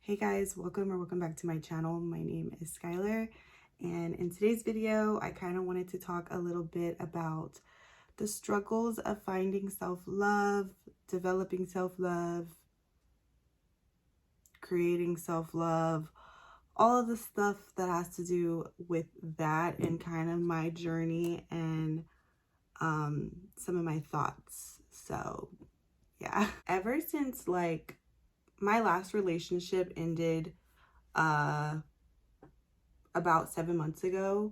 Hey guys, welcome back to my channel. My name is Skylar, and in today's video I kind of wanted to talk a little bit about the struggles of finding self-love, developing self-love, creating self-love, all of the stuff that has to do with that, and kind of my journey and some of my thoughts. So yeah, ever since like my last relationship ended about 7 months ago.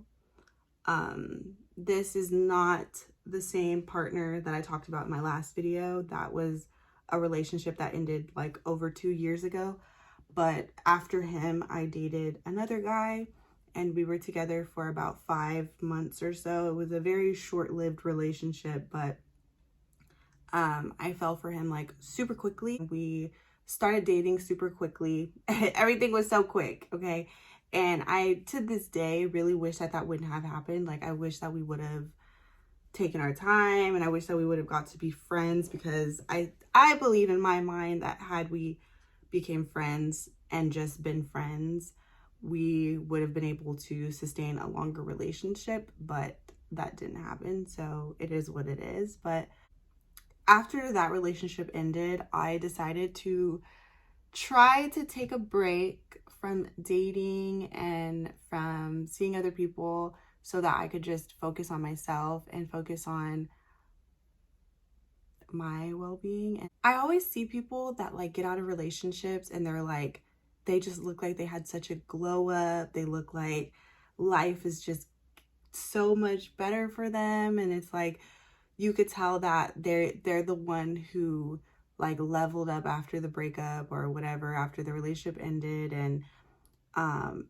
This is not the same partner that I talked about in my last video. That was a relationship that ended like over 2 years ago. But after him, I dated another guy and we were together for about 5 months or so. It was a very short-lived relationship, but I fell for him like super quickly. We started dating super quickly. Everything was so quick, okay? And I, to this day, really wish that that wouldn't have happened. Like, I wish that we would have taken our time, and I wish that we would have got to be friends, because I believe in my mind that had we became friends and just been friends, we would have been able to sustain a longer relationship, but that didn't happen. So it is what it is. But after that relationship ended, I decided to try to take a break from dating and from seeing other people so that I could just focus on myself and focus on my well-being. And I always see people that like get out of relationships and they're like, they just look like they had such a glow up. They look like life is just so much better for them. And it's like, you could tell that they're the one who like leveled up after the breakup or whatever, after the relationship ended. And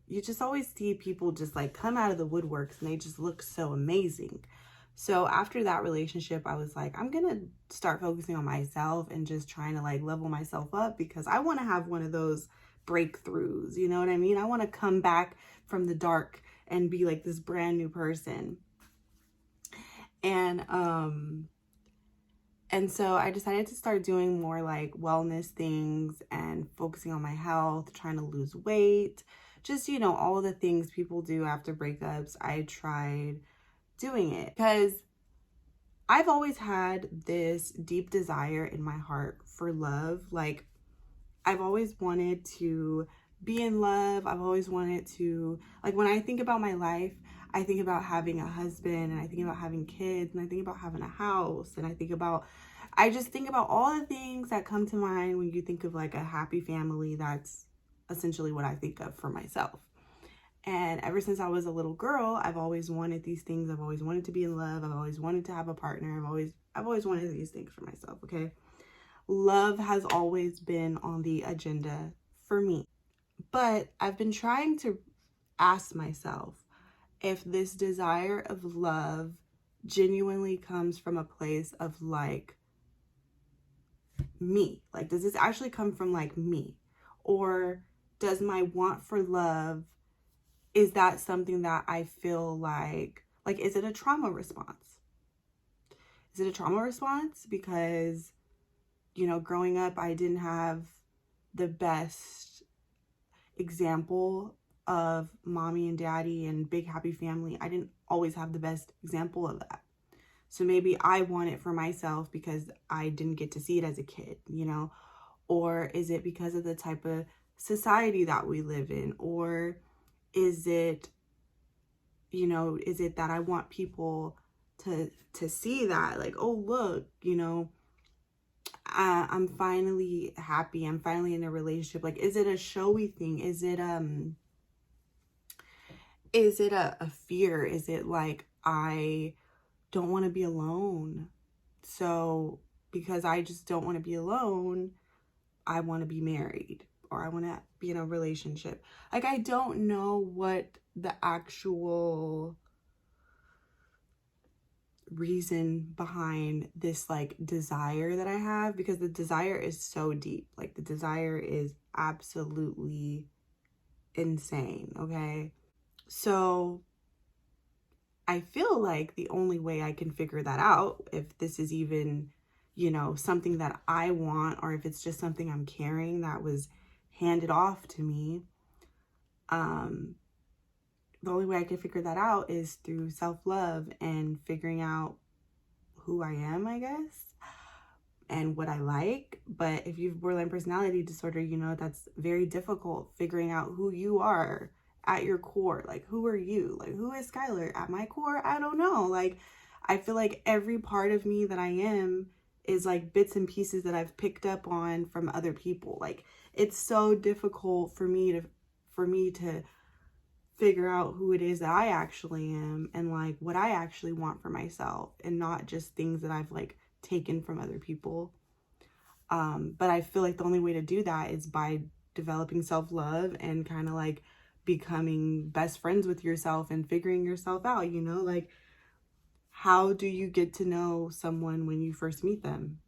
you just always see people just like come out of the woodworks and they just look so amazing. So after that relationship, I was like, I'm gonna start focusing on myself and just trying to like level myself up, because I want to have one of those breakthroughs, you know what I mean? I want to come back from the dark and be like this brand new person. And so I decided to start doing more like wellness things and focusing on my health, trying to lose weight, just, you know, all the things people do after breakups. I tried doing it because I've always had this deep desire in my heart for love. Like, I've always wanted to be in love. I've always wanted to, like, when I think about my life, I think about having a husband, and I think about having kids, and I think about having a house, and I just think about all the things that come to mind when you think of like a happy family. That's essentially what I think of for myself. And ever since I was a little girl, I've always wanted these things. I've always wanted to be in love. I've always wanted to have a partner. I've always wanted these things for myself, okay? Love has always been on the agenda for me. But I've been trying to ask myself if this desire of love genuinely comes from a place of like me. Like, does this actually come from like me? Or does my want for love, is that something that I feel like, is it a trauma response? Is it a trauma response because, you know, growing up, I didn't have the best example of mommy and daddy and big happy family. I didn't always have the best example of that. So maybe I want it for myself because I didn't get to see it as a kid, you know? Or is it because of the type of society that we live in? Or is it, you know, is it that I want people to see that, like, oh, look, you know, I'm finally happy. I'm finally in a relationship. Like, is it a showy thing? Is it a fear? Is it like, I don't want to be alone? So because I just don't want to be alone, I want to be married, or I want to be in a relationship. Like, I don't know what the actual reason behind this like desire that I have, because the desire is so deep. Like, the desire is absolutely insane, okay? So I feel like the only way I can figure that out, if this is even, you know, something that I want, or if it's just something I'm carrying that was handed off to me. The only way I can figure that out is through self-love and figuring out who I am, I guess, and what I like. But if you have borderline personality disorder, you know, that's very difficult, figuring out who you are at your core. Like, who are you? Like, who is Skylar? At my core, I don't know. Like, I feel like every part of me that I am is like bits and pieces that I've picked up on from other people. Like, it's so difficult for me to figure out who it is that I actually am and like what I actually want for myself, and not just things that I've like taken from other people. But I feel like the only way to do that is by developing self-love and kind of like becoming best friends with yourself and figuring yourself out, you know? Like, how do you get to know someone when you first meet them?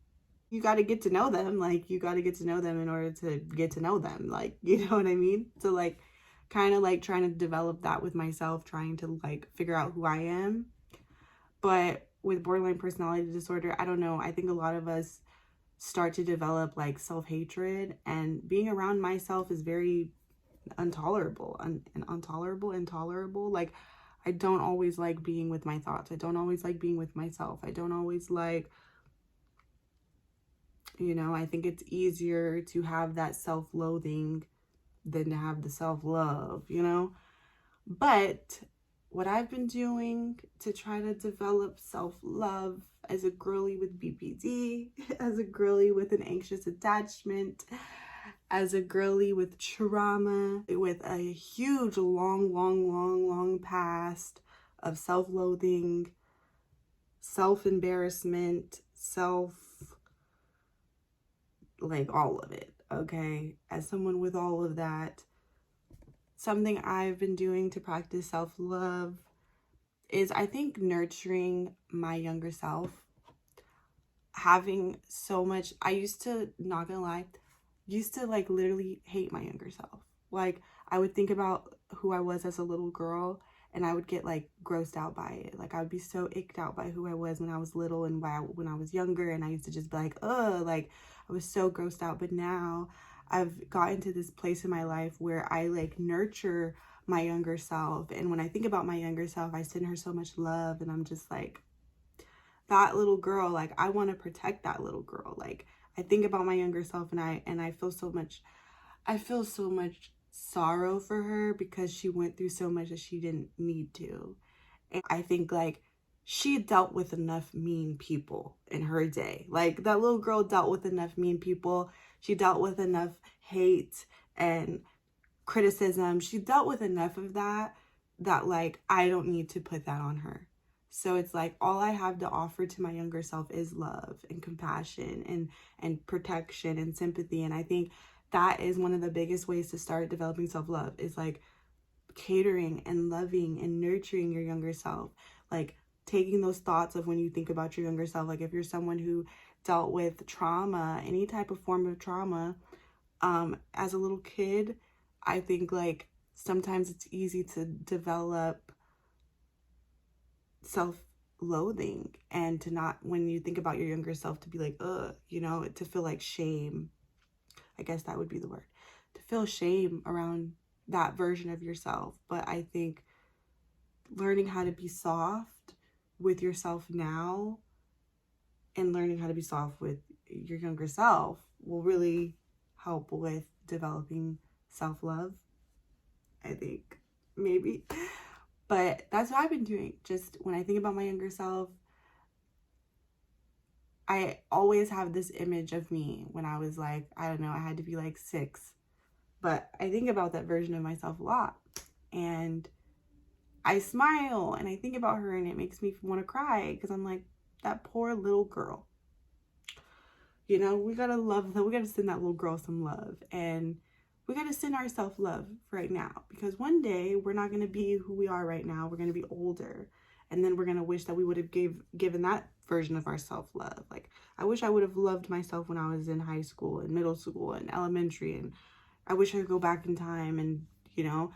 You got to get to know them. Like, you got to get to know them in order to get to know them. Like, you know what I mean? So like, kind of like trying to develop that with myself, trying to like figure out who I am. But with borderline personality disorder, I don't know, I think a lot of us start to develop like self-hatred, and being around myself is very intolerable. Like, I don't always like being with my thoughts. I don't always like being with myself. I don't always like, you know, I think it's easier to have that self-loathing than to have the self-love, you know? But what I've been doing to try to develop self-love as a girly with BPD, as a girly with an anxious attachment, as a girly with trauma, with a huge, long past of self-loathing, self-embarrassment, like all of it, okay? As someone with all of that, something I've been doing to practice self-love is, I think, nurturing my younger self. Having so much, I used to, not gonna lie, used to like literally hate my younger self. Like, I would think about who I was as a little girl and I would get like grossed out by it. Like, I would be so icked out by who I was when I was little and when I was younger, and I used to just be like, ugh, like I was so grossed out. But now I've gotten to this place in my life where I like nurture my younger self, and when I think about my younger self, I send her so much love, and I'm just like, that little girl, like I want to protect that little girl. Like, I think about my younger self and I feel so much sorrow for her because she went through so much that she didn't need to. And I think like she dealt with enough mean people in her day. Like, that little girl dealt with enough mean people. She dealt with enough hate and criticism. She dealt with enough of that like I don't need to put that on her. So it's like, all I have to offer to my younger self is love and compassion and protection and sympathy. And I think that is one of the biggest ways to start developing self-love, is like catering and loving and nurturing your younger self. Like, taking those thoughts of when you think about your younger self, like if you're someone who dealt with trauma, any type of form of trauma, as a little kid, I think like sometimes it's easy to develop self-loathing, and to not, when you think about your younger self, to be like, ugh, you know, to feel like shame. I guess that would be the word. To feel shame around that version of yourself. But I think learning how to be soft with yourself now and learning how to be soft with your younger self will really help with developing self-love, I think, maybe. But that's what I've been doing. Just when I think about my younger self, I always have this image of me when I was like, I don't know, I had to be like 6. But I think about that version of myself a lot. And I smile and I think about her and it makes me want to cry, because I'm like, that poor little girl. You know, we gotta love them. We gotta send that little girl some love. And we gotta send ourselves love right now, because one day we're not gonna be who we are right now. We're gonna be older. And then we're gonna wish that we would have given that version of ourselves love. Like, I wish I would have loved myself when I was in high school and middle school and elementary. And I wish I could go back in time and, you know,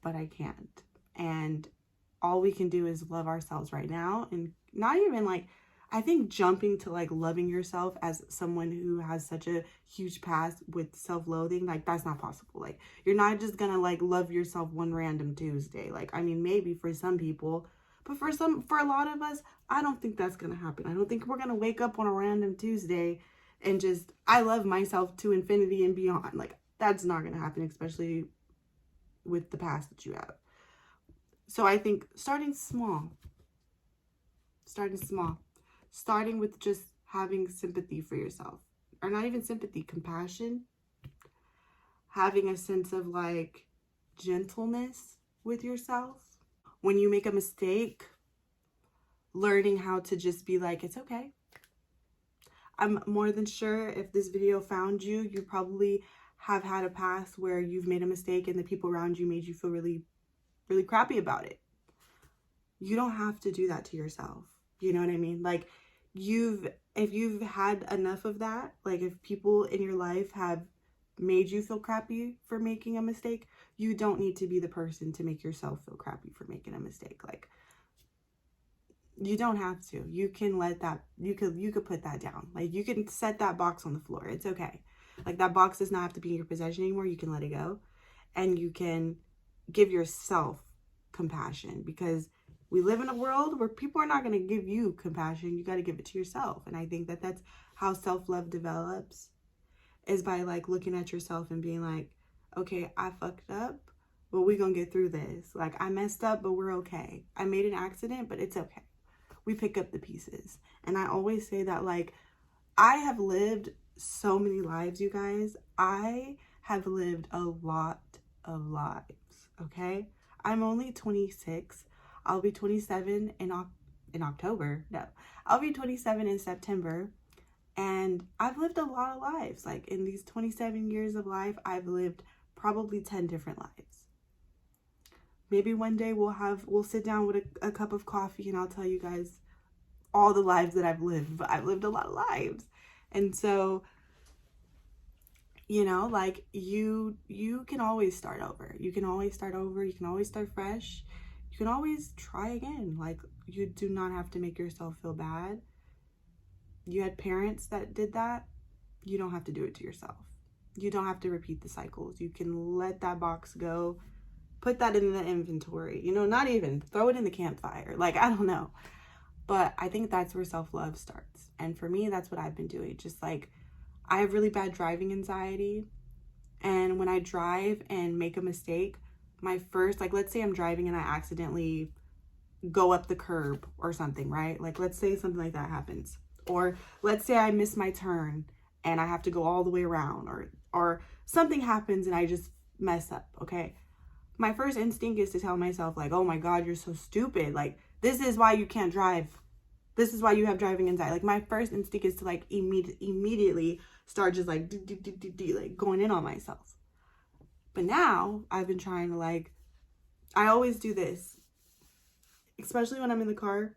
but I can't. And all we can do is love ourselves right now. And not even like, I think jumping to like loving yourself as someone who has such a huge past with self-loathing, like that's not possible. Like you're not just gonna like love yourself one random Tuesday. Like, I mean, maybe for some people, but for a lot of us, I don't think that's gonna happen. I don't think we're gonna wake up on a random Tuesday and just, I love myself to infinity and beyond. Like that's not gonna happen, especially with the past that you have. So I think starting with just having sympathy for yourself, or not even sympathy, compassion, having a sense of like gentleness with yourself. When you make a mistake, learning how to just be like, it's okay. I'm more than sure if this video found you, you probably have had a past where you've made a mistake and the people around you made you feel really, really crappy about it. You don't have to do that to yourself. You know what I mean? Like if you've had enough of that, like if people in your life have made you feel crappy for making a mistake, you don't need to be the person to make yourself feel crappy for making a mistake. Like you don't have to. You can let that, you could put that down. Like you can set that box on the floor. It's okay. Like that box does not have to be in your possession anymore. You can let it go and you can give yourself compassion, because we live in a world where people are not going to give you compassion. You got to give it to yourself. And I think that that's how self-love develops, is by like looking at yourself and being like, okay, I fucked up, but we're going to get through this. Like I messed up, but we're okay. I made an accident, but it's okay. We pick up the pieces. And I always say that, like, I have lived so many lives, you guys. I have lived a lot of lives, okay? I'm only 26. I'll be 27 in October. No, I'll be 27 in September. And I've lived a lot of lives. Like in these 27 years of life, I've lived probably 10 different lives. Maybe one day we'll sit down with a cup of coffee and I'll tell you guys all the lives that I've lived. But I've lived a lot of lives. And so, you know, like you can always start over. You can always start over. You can always start fresh. You can always try again. Like you do not have to make yourself feel bad. You had parents that did that. You don't have to do it to yourself. You don't have to repeat the cycles. You can let that box go. Put that in the inventory. You know, not even throw it in the campfire. Like, I don't know. But I think that's where self-love starts. And for me, that's what I've been doing. Just like, I have really bad driving anxiety. And when I drive and make a mistake, my first, like, let's say I'm driving and I accidentally go up the curb or something, right? Like, let's say something like that happens. Or let's say I miss my turn and I have to go all the way around, or something happens and I just mess up, okay? My first instinct is to tell myself, like, oh my God, you're so stupid. Like, this is why you can't drive. This is why you have driving anxiety. Like, my first instinct is to, like, immediately start just, like, like, going in on myself. But now, I've been trying to, like, I always do this. Especially when I'm in the car.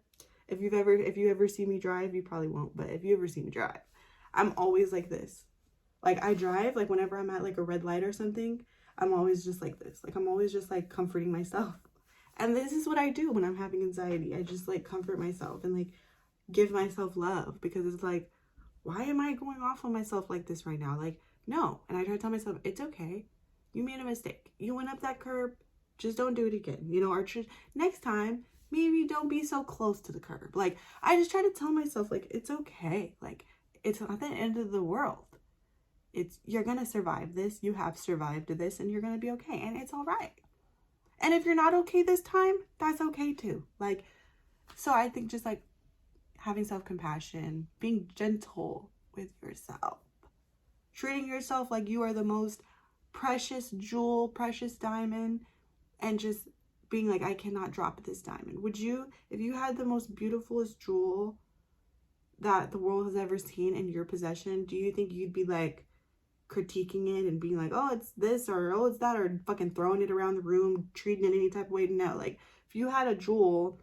If you ever see me drive, you probably won't. But if you ever see me drive, I'm always like this. Like, I drive, like, whenever I'm at, like, a red light or something, I'm always just like this. Like, I'm always just, like, comforting myself. And this is what I do when I'm having anxiety. I just, like, comfort myself and, like, give myself love. Because it's like, why am I going off on myself like this right now? Like, no. And I try to tell myself, it's okay. You made a mistake. You went up that curb. Just don't do it again. You know, or next time, maybe don't be so close to the curb. Like, I just try to tell myself, like, it's okay. Like, it's not the end of the world. You're going to survive this. You have survived this and you're going to be okay. And it's all right. And if you're not okay this time, that's okay too. Like, so I think just like having self-compassion, being gentle with yourself, treating yourself like you are the most precious jewel, precious diamond, and just being like, I cannot drop this diamond. Would you, if you had the most beautifulest jewel that the world has ever seen in your possession, do you think you'd be like critiquing it and being like, oh, it's this, or oh, it's that, or fucking throwing it around the room, treating it any type of way? No, like, if you had a jewel,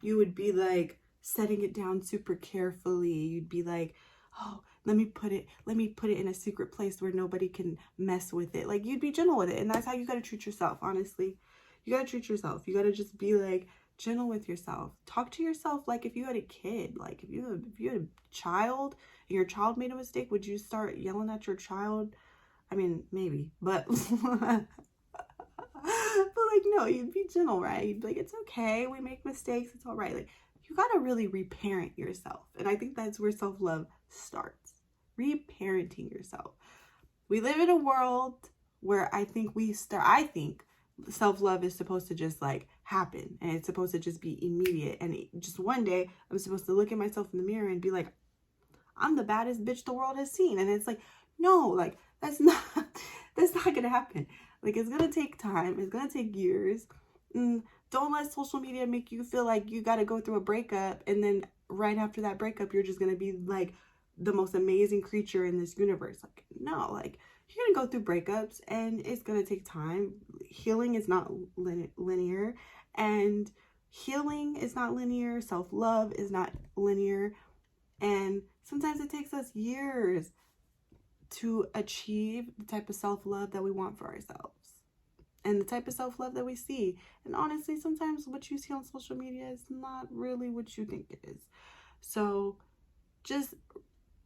you would be like setting it down super carefully. You'd be like, oh, let me put it in a secret place where nobody can mess with it. Like, you'd be gentle with it. And that's how you got to treat yourself, honestly. You got to treat yourself. You got to just be like, gentle with yourself. Talk to yourself like if you had a kid. Like if you had a child and your child made a mistake, would you start yelling at your child? I mean, maybe, but but like no, you'd be gentle, right? You'd be like, it's okay, we make mistakes, it's all right. Like you gotta really reparent yourself. And I think that's where self-love starts. Reparenting yourself. We live in a world where I think self-love is supposed to just like happen, and it's supposed to just be immediate, and just one day I'm supposed to look at myself in the mirror and be like, I'm the baddest bitch the world has seen. And it's like, no, like that's not gonna happen. Like it's gonna take time, it's gonna take years. Don't let social media make you feel like you got to go through a breakup, and then right after that breakup you're just gonna be like the most amazing creature in this universe. Like no, like you're gonna go through breakups and it's gonna take time. Healing is not linear, and healing is not linear. Self-love is not linear, and sometimes it takes us years to achieve the type of self-love that we want for ourselves and the type of self-love that we see. And honestly, sometimes what you see on social media is not really what you think it is. So just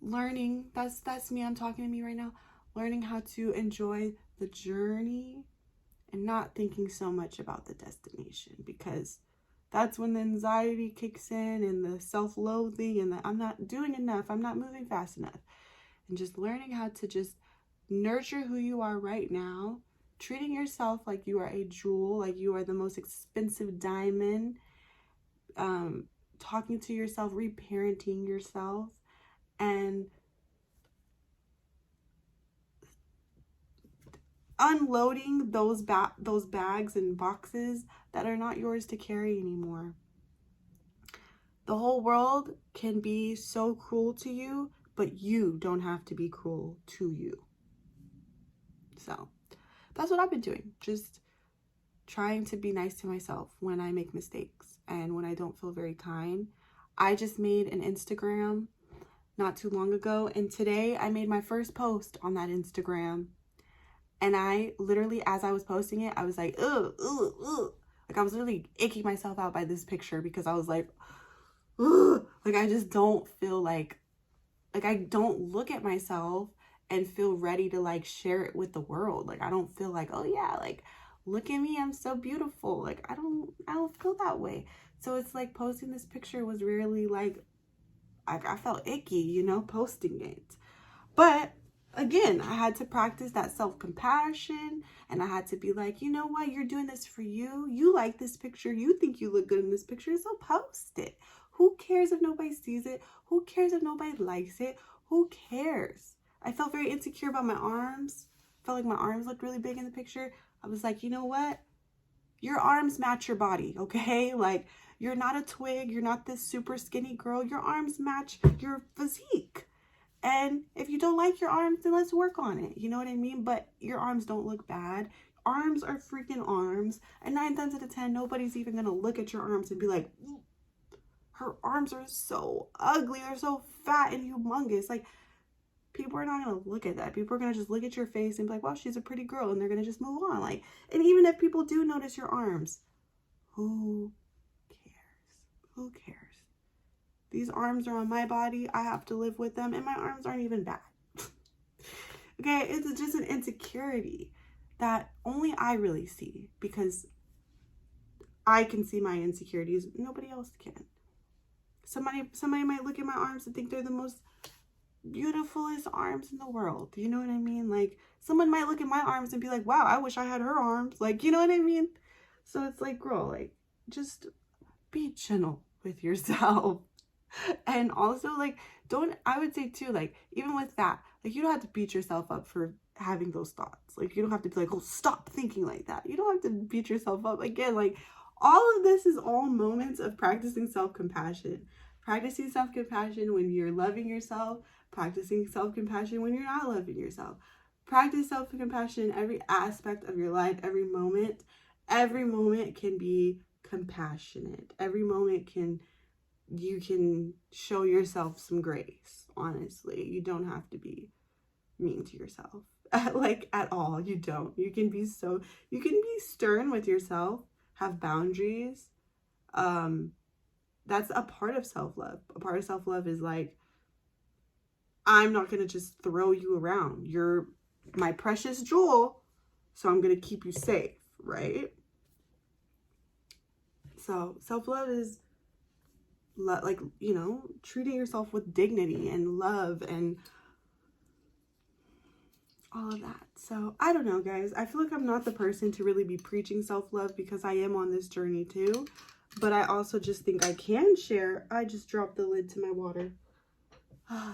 learning, that's me, I'm talking to me right now, learning how to enjoy the journey and not thinking so much about the destination, because that's when the anxiety kicks in and the self-loathing and the I'm not doing enough, I'm not moving fast enough. And just learning how to just nurture who you are right now, treating yourself like you are a jewel, like you are the most expensive diamond, talking to yourself, reparenting yourself, and unloading those bags and boxes that are not yours to carry anymore. The whole world can be so cruel to you, but you don't have to be cruel to you. So that's what I've been doing. Just trying to be nice to myself when I make mistakes and when I don't feel very kind. I just made an Instagram not too long ago, and today I made my first post on that Instagram. And I literally, as I was posting it, I was like, ugh, ugh, ugh. Like I was really icking myself out by this picture, because I was like, ugh. Like I just don't feel like I don't look at myself and feel ready to like share it with the world. Like I don't feel like, oh yeah, like look at me, I'm so beautiful. Like I don't feel that way. So it's like posting this picture was really like, I felt icky, you know, posting it. But again, I had to practice that self-compassion, and I had to be like, you know what, you're doing this for you. You like this picture. You think you look good in this picture, so post it. Who cares if nobody sees it? Who cares if nobody likes it? Who cares? I felt very insecure about my arms. I felt like my arms looked really big in the picture. I was like, you know what? Your arms match your body, okay? Like, you're not a twig. You're not this super skinny girl. Your arms match your physique. And if you don't like your arms, then let's work on it. You know what I mean? But your arms don't look bad. Arms are freaking arms. And 9 times out of 10, nobody's even going to look at your arms and be like, her arms are so ugly. They're so fat and humongous. Like, people are not going to look at that. People are going to just look at your face and be like, wow, she's a pretty girl. And they're going to just move on. Like, and even if people do notice your arms, who cares? Who cares? These arms are on my body. I have to live with them. And my arms aren't even bad. Okay, it's just an insecurity that only I really see, because I can see my insecurities. Nobody else can. Somebody might look at my arms and think they're the most beautifulest arms in the world. You know what I mean? Like, someone might look at my arms and be like, wow, I wish I had her arms. Like, you know what I mean? So it's like, girl, like, just be gentle with yourself. And also, like, I would say too, like, even with that, like, you don't have to beat yourself up for having those thoughts. Like, you don't have to be like, oh, stop thinking like that. You don't have to beat yourself up. Again, like, all of this is all moments of practicing self-compassion. Practicing self-compassion when you're loving yourself. Practicing self-compassion when you're not loving yourself. Practice self-compassion in every aspect of your life, every moment. Every moment can be compassionate. Every moment you can show yourself some grace. Honestly, you don't have to be mean to yourself, like, at all. You don't. You can be stern with yourself, have boundaries, That's a part of self-love. A part of self-love is like, I'm not going to just throw you around. You're my precious jewel, so I'm going to keep you safe, right? So self-love is like, you know, treating yourself with dignity and love and all of that. So I don't know, guys. I feel like I'm not the person to really be preaching self-love because I am on this journey too. But I also just think I can share. I just dropped the lid to my water.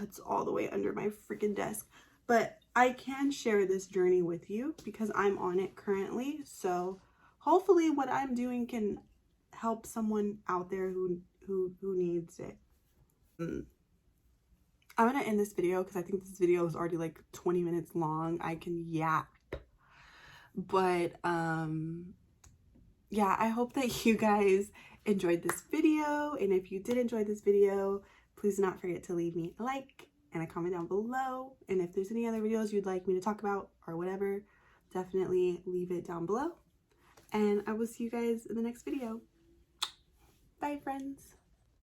It's all the way under my freaking desk. But I can share this journey with you because I'm on it currently. So hopefully what I'm doing can help someone out there who needs it. I'm gonna end this video because I think this video is already like 20 minutes long. I can yap. But yeah, I hope that you guys enjoyed this video. And if you did enjoy this video, please do not forget to leave me a like and a comment down below. And if there's any other videos you'd like me to talk about or whatever, definitely leave it down below. And I will see you guys in the next video. Bye, friends.